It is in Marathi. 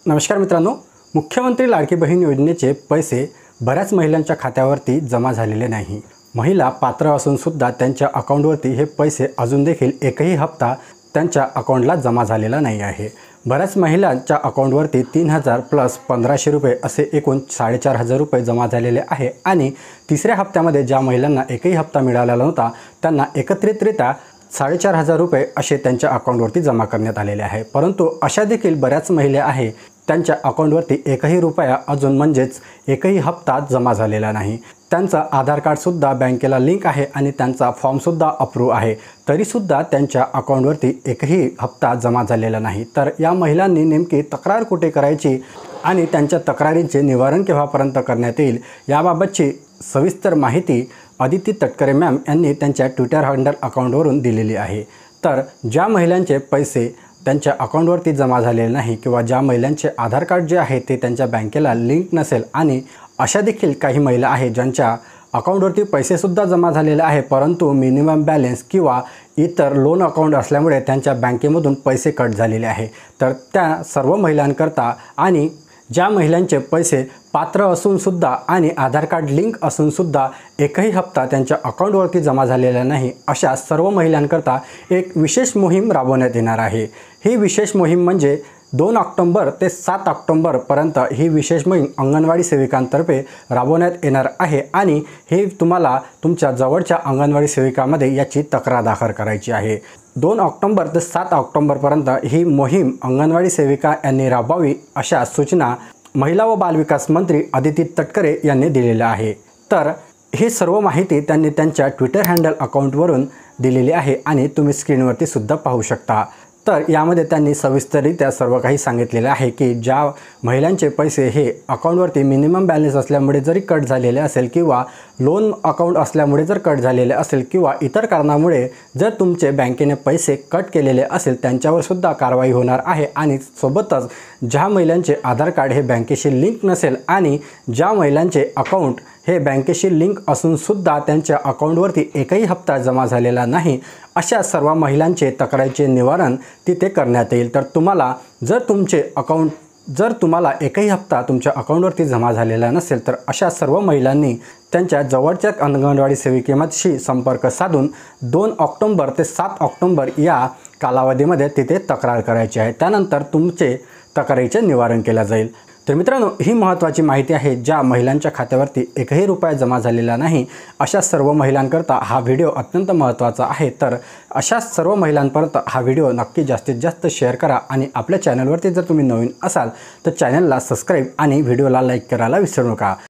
नमस्कार मित्रांनो, मुख्यमंत्री लाडकी बहीण योजनेचे पैसे बऱ्याच महिलांच्या खात्यावरती जमा झालेले नाही। महिला पात्र असून सुद्धा त्यांच्या अकाउंटवरती हे पैसे अजून देखील एकही हप्ता त्यांच्या अकाउंटला जमा झालेला नाही आहे। बऱ्याच महिलांच्या अकाउंटवरती 3000 प्लस 1500 रुपये असे एकूण 4500 रुपये जमा झालेले आहे आणि तिसऱ्या हप्त्यामध्ये ज्या महिलांना एकही हप्ता मिळालेला नव्हता त्यांना एकत्रितरित्या 4500 रुपये असे त्यांच्या अकाउंटवरती जमा करण्यात आलेले आहे। परंतु अशा देखील बऱ्याच महिला आहे त्यांच्या अकाउंटवरती एकही रुपया अजून म्हणजेच एकही हप्ता जमा झालेला नाही। त्यांचा आधार कार्ड सुद्धा बँकेला लिंक आहे आणि त्यांचा फॉर्म सुद्धा अप्रूव्ह आहे, तरी सुद्धा त्यांच्या अकाउंटवरती एकही हप्ता जमा झालेला नाही। तर या महिलांनी नेमकी तक्रार कुठे करायची आणि त्यांच्या तक्रारींचे निवारण केव्हापर्यंत करण्यात येईल याबाबतची सविस्तर माहिती अदिती तटकरे मॅम यांनी त्यांच्या ट्विटर हँडल अकाउंटवरून दिलेली आहे। तर ज्या महिलांचे पैसे त्यांच्या अकाउंटवरती जमा झालेले नाही किंवा ज्या महिलांचे आधार कार्ड जे आहे ते त्यांच्या बँकेला लिंक नसेल आणि अशा देखील काही महिला आहेत ज्यांच्या अकाउंटवरती पैसेसुद्धा जमा झालेले आहे परंतु मिनिमम बॅलन्स किंवा इतर लोन अकाउंट असल्यामुळे त्यांच्या बँकेमधून पैसे कट झालेले आहे। तर त्या सर्व महिलांकरता आणि ज्या महिलांचे पैसे पात्र असून सुद्धा आणि आधार कार्ड लिंक असून सुद्धा एकही हप्ता त्यांच्या अकाउंटवरती जमा झालेला नाही अशा सर्व महिलांकरता एक विशेष मोहीम राबवण्यात येणार आहे। ही विशेष मोहीम म्हणजे 2 ऑक्टोबर ते 7 ऑक्टोबरपर्यंत ही विशेष मोहीम अंगणवाडी सेविकांतर्फे राबवण्यात येणार आहे आणि हे तुम्हाला तुमच्या जवळच्या अंगणवाडी सेविकामध्ये याची तक्रार दाखल करायची आहे। 2 ऑक्टोबर ते 7 ऑक्टोबरपर्यंत ही मोहीम अंगणवाडी सेविका यांनी राबवावी अशा सूचना महिला व बालविकास मंत्री अदिती तटकरे यांनी दिलेल्या आहे। तर ही सर्व माहिती त्यांनी त्यांच्या ट्विटर हँडल अकाउंटवरून दिलेली आहे आणि तुम्ही स्क्रीनवरती सुद्धा पाहू शकता। तर यामध्ये त्यांनी सविस्तररित्या सर्व काही सांगितलेले आहे की ज्या महिलांचे पैसे हे अकाउंटवरती मिनिमम बॅलन्स असल्यामुळे जरी कट झालेले असेल किंवा लोन अकाउंट असल्यामुळे जर कट झालेले असेल किंवा इतर कारणामुळे जर तुमचे बँकेने पैसे कट केलेले असेल त्यांच्यावर सुद्धा कारवाई होणार आहे। आणि सोबतच ज्या महिलांचे आधार कार्ड हे बँकेशी लिंक नसेल आणि ज्या महिलांचे अकाउंट हे बँकेशी लिंक असून सुद्धा त्यांच्या अकाउंटवरती एकही हप्ता जमा झालेला नाही अशा सर्व महिलांचे तक्रारीचे निवारण तिथे करण्यात येईल। तर तुम्हाला जर तुम्हाला एकही हप्ता तुमच्या अकाउंटवरती जमा झालेला नसेल तर अशा सर्व महिलांनी त्यांच्या जवळच्या अंगणवाडी सेविकेशी संपर्क साधून 2 ऑक्टोबर ते 7 ऑक्टोबर या कालावधीमध्ये तिथे तक्रार करायची आहे। त्यानंतर तुमचे तक्रारीचे निवारण केले जाईल। तर मित्रांनो, ही महत्त्वाची माहिती आहे ज्या महिलांच्या खात्यावरती एकही रुपया जमा झालेला नाही अशा सर्व महिलांकरता हा व्हिडिओ अत्यंत महत्त्वाचा आहे। तर अशा सर्व महिलांपर्यंत हा व्हिडिओ नक्की जास्तीत जास्त शेअर करा आणि आपल्या चॅनलवरती जर तुम्ही नवीन असाल तर चॅनलला सबस्क्राईब आणि व्हिडिओला लाईक करायला विसरू नका।